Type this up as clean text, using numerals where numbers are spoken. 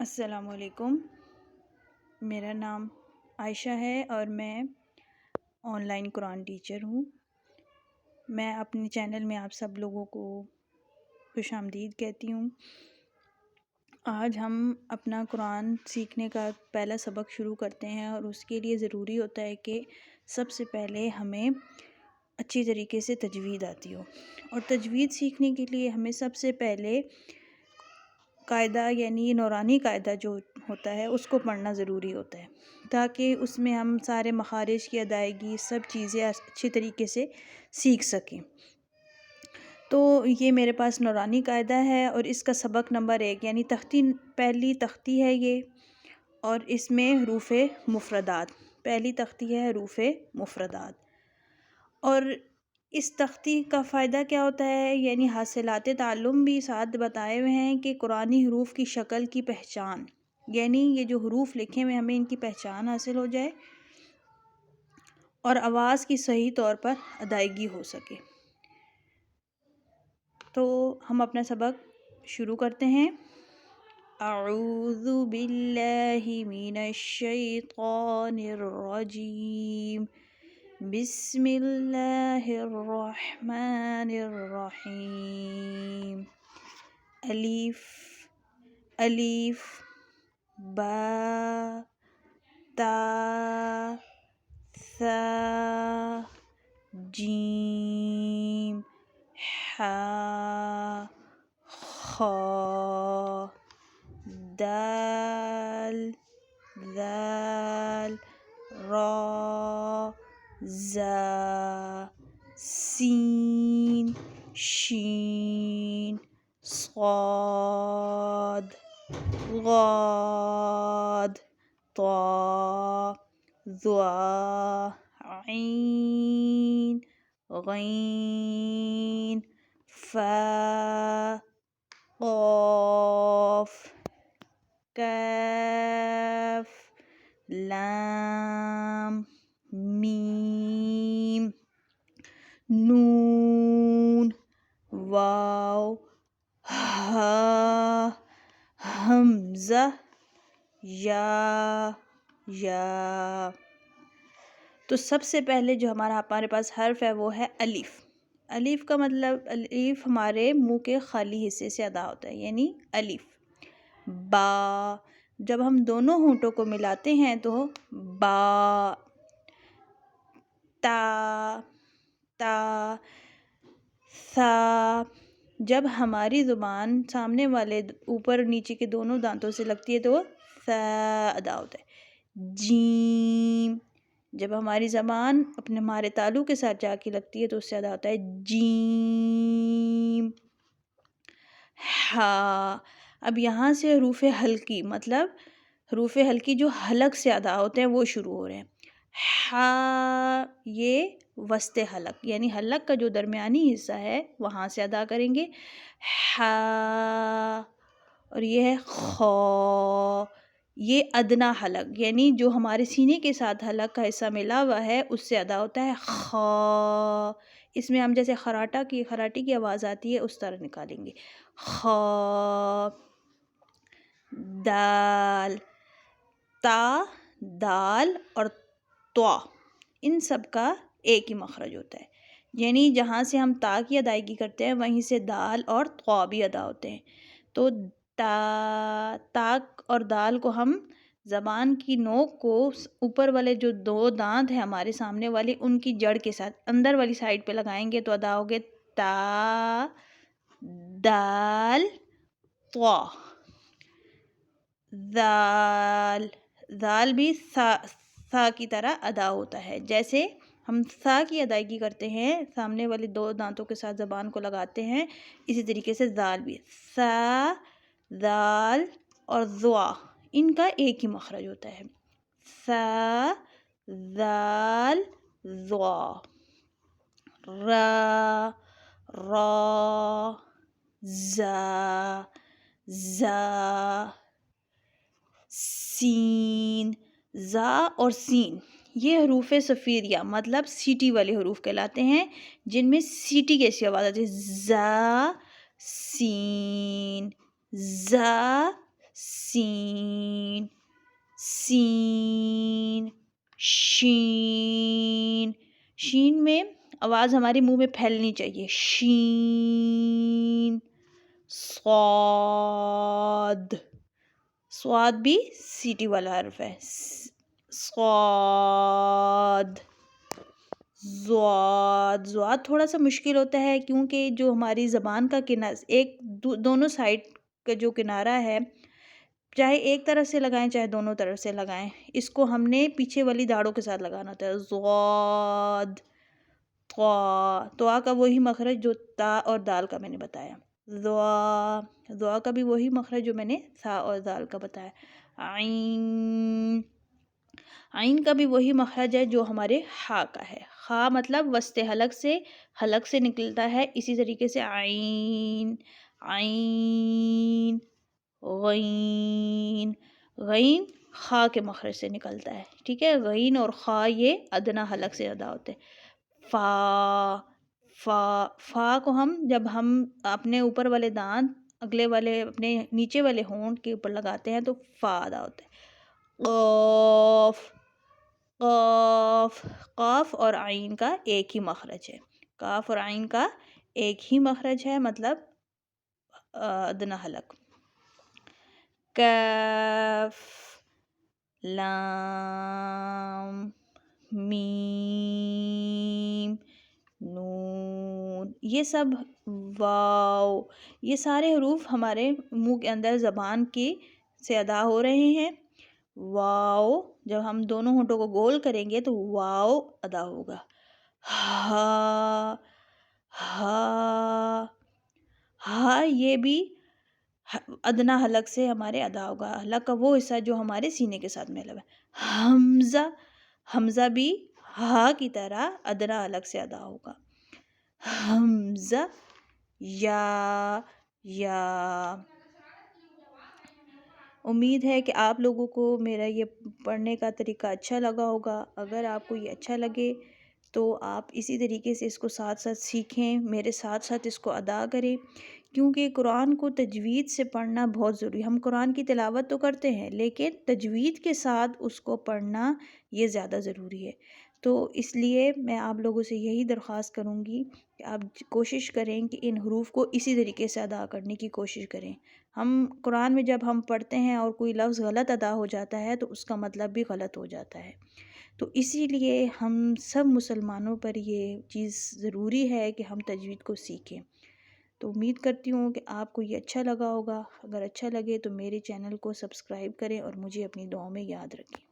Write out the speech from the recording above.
السلام علیکم، میرا نام عائشہ ہے اور میں آن لائن قرآن ٹیچر ہوں۔ میں اپنے چینل میں آپ سب لوگوں کو خوش آمدید کہتی ہوں۔ آج ہم اپنا قرآن سیکھنے کا پہلا سبق شروع کرتے ہیں اور اس کے لیے ضروری ہوتا ہے کہ سب سے پہلے ہمیں اچھی طریقے سے تجوید آتی ہو، اور تجوید سیکھنے کے لیے ہمیں سب سے پہلے قاعدہ یعنی نورانی قاعدہ جو ہوتا ہے اس کو پڑھنا ضروری ہوتا ہے، تاکہ اس میں ہم سارے مخارج کی ادائیگی سب چیزیں اچھی طریقے سے سیکھ سکیں۔ تو یہ میرے پاس نورانی قاعدہ ہے اور اس کا سبق نمبر 1 یعنی پہلی تختی ہے یہ، اور اس میں حروف مفردات، پہلی تختی ہے حروف مفردات۔ اور اس تختی کا فائدہ کیا ہوتا ہے، یعنی حاصلات تعلم بھی ساتھ بتائے ہوئے ہیں کہ قرآنی حروف کی شکل کی پہچان، یعنی یہ جو حروف لکھے ہوئے ہمیں ان کی پہچان حاصل ہو جائے اور آواز کی صحیح طور پر ادائیگی ہو سکے۔ تو ہم اپنا سبق شروع کرتے ہیں۔ اعوذ باللہ من الشیطان الرجیم، بسم اللہ الرحمن الرحیم۔ الف الف، با تا ثا جیم حا خا دال ذال را زا سین شین صاد غاد طا ظا عین غین فا قاف کاف لام میم نون واو ہا حمزہ یا۔ تو سب سے پہلے جو ہمارے پاس حرف ہے وہ ہے الف۔ الف کا مطلب، الف ہمارے منہ کے خالی حصے سے ادا ہوتا ہے، یعنی الف۔ با، جب ہم دونوں ہونٹوں کو ملاتے ہیں تو با۔ تا تا ثا، جب ہماری زبان سامنے والے اوپر نیچے کے دونوں دانتوں سے لگتی ہے تو ثا ادا ہوتا ہے۔ جیم، جب ہماری زبان ہمارے تالو کے ساتھ جا کے لگتی ہے تو اس سے ادا ہوتا ہے جیم۔ ہا، اب یہاں سے حروف حلقی، مطلب حروف حلقی جو حلق سے ادا ہوتے ہیں وہ شروع ہو رہے ہیں۔ ہا، یہ وسط حلق یعنی حلق کا جو درمیانی حصہ ہے وہاں سے ادا کریں گے۔ ہا، اور یہ ہے خا، یہ ادنا حلق یعنی جو ہمارے سینے کے ساتھ حلق کا حصہ ملا ہوا ہے اس سے ادا ہوتا ہے خا۔ اس میں ہم جیسے خراٹی کی آواز آتی ہے اس طرح نکالیں گے۔ خا، دال، تا دال اور طا، ان سب کا ایک ہی مخرج ہوتا ہے، یعنی جہاں سے ہم تا کی ادائیگی کرتے ہیں وہیں سے دال اور طا بھی ادا ہوتے ہیں۔ تو تا اور دال کو ہم زبان کی نوک کو اوپر والے جو دو دانت ہیں ہمارے سامنے والے ان کی جڑ کے ساتھ اندر والی سائڈ پہ لگائیں گے تو ادا ہوگے تا دال طا۔ ذال، ذال بھی ثا کی طرح ادا ہوتا ہے، جیسے ہم ثا کی ادائیگی کرتے ہیں سامنے والے دو دانتوں کے ساتھ زبان کو لگاتے ہیں، اسی طریقے سے ذال بھی ثا، ذال اور ذوا، ان کا ایک ہی مخرج ہوتا ہے، ثا ذال ذوا۔ را، را زا، زا سین، زا اور سین، یہ حروف صفیریہ مطلب سیٹی والے حروف کہلاتے ہیں، جن میں سیٹی کیسی آواز آتی ہے، زا سین، زا سین سین شین. شین میں آواز ہمارے منہ میں پھیلنی چاہیے. شین. صاد. صاد بھی سیٹی والا حرف ہے. صاد. زواد. زواد تھوڑا سا مشکل ہوتا ہے کیونکہ جو ہماری زبان کا دونوں سائڈ کا جو کنارہ ہے، چاہے ایک طرف سے لگائیں چاہے دونوں طرف سے لگائیں، اس کو ہم نے پیچھے والی داڑوں کے ساتھ لگانا ہوتا ہے. زواد. طا کا وہی مخرج جو تا اور دال کا میں نے بتایا. ضا کا بھی وہی مخرج جو میں نے تھا اور دال کا بتایا. عین. عین کا بھی وہی مخرج ہے جو ہمارے ہا کا ہے. خا مطلب وسط حلق سے نکلتا ہے. اسی طریقے سے عین. عین. غین. غین خا کے مخرج سے نکلتا ہے. ٹھیک ہے. غین اور خا یہ ادنیٰ حلق سے ادا ہوتے ہیں. فا. فا کو جب ہم اپنے اوپر والے دانت اگلے والے اپنے نیچے والے ہونٹ کے اوپر لگاتے ہیں تو فا ادا ہوتا ہے. قاف. قاف. قاف اور عین کا ایک ہی مخرج ہے. قاف اور عین کا ایک ہی مخرج ہے، مطلب ادنیٰ حلق. کاف. لام. میم. نون. یہ سب واو، یہ سارے حروف ہمارے منہ کے اندر زبان کی سے ادا ہو رہے ہیں. واو جب ہم دونوں ہونٹوں کو گول کریں گے تو واو ادا ہوگا. ہا. ہا. ہا یہ بھی ادنیٰ حلق سے ہمارے ادا ہوگا. حلق کا وہ حصہ جو ہمارے سینے کے ساتھ ملا ہوا ہے. حمزہ. حمزہ بھی ہا کی طرح ادنیٰ حلق سے ادا ہوگا. حمزہ. یا. امید ہے کہ آپ لوگوں کو میرا یہ پڑھنے کا طریقہ اچھا لگا ہوگا. اگر آپ کو یہ اچھا لگے تو آپ اسی طریقے سے اس کو ساتھ ساتھ سیکھیں، میرے ساتھ ساتھ اس کو ادا کریں، کیونکہ قرآن کو تجوید سے پڑھنا بہت ضروری ہے. ہم قرآن کی تلاوت تو کرتے ہیں لیکن تجوید کے ساتھ اس کو پڑھنا یہ زیادہ ضروری ہے. تو اس لیے میں آپ لوگوں سے یہی درخواست کروں گی کہ آپ کوشش کریں کہ ان حروف کو اسی طریقے سے ادا کرنے کی کوشش کریں. قرآن میں جب ہم پڑھتے ہیں اور کوئی لفظ غلط ادا ہو جاتا ہے تو اس کا مطلب بھی غلط ہو جاتا ہے. تو اسی لیے ہم سب مسلمانوں پر یہ چیز ضروری ہے کہ ہم تجوید کو سیکھیں. تو امید کرتی ہوں کہ آپ کو یہ اچھا لگا ہوگا. اگر اچھا لگے تو میرے چینل کو سبسکرائب کریں اور مجھے اپنی دعاؤں میں یاد رکھیں.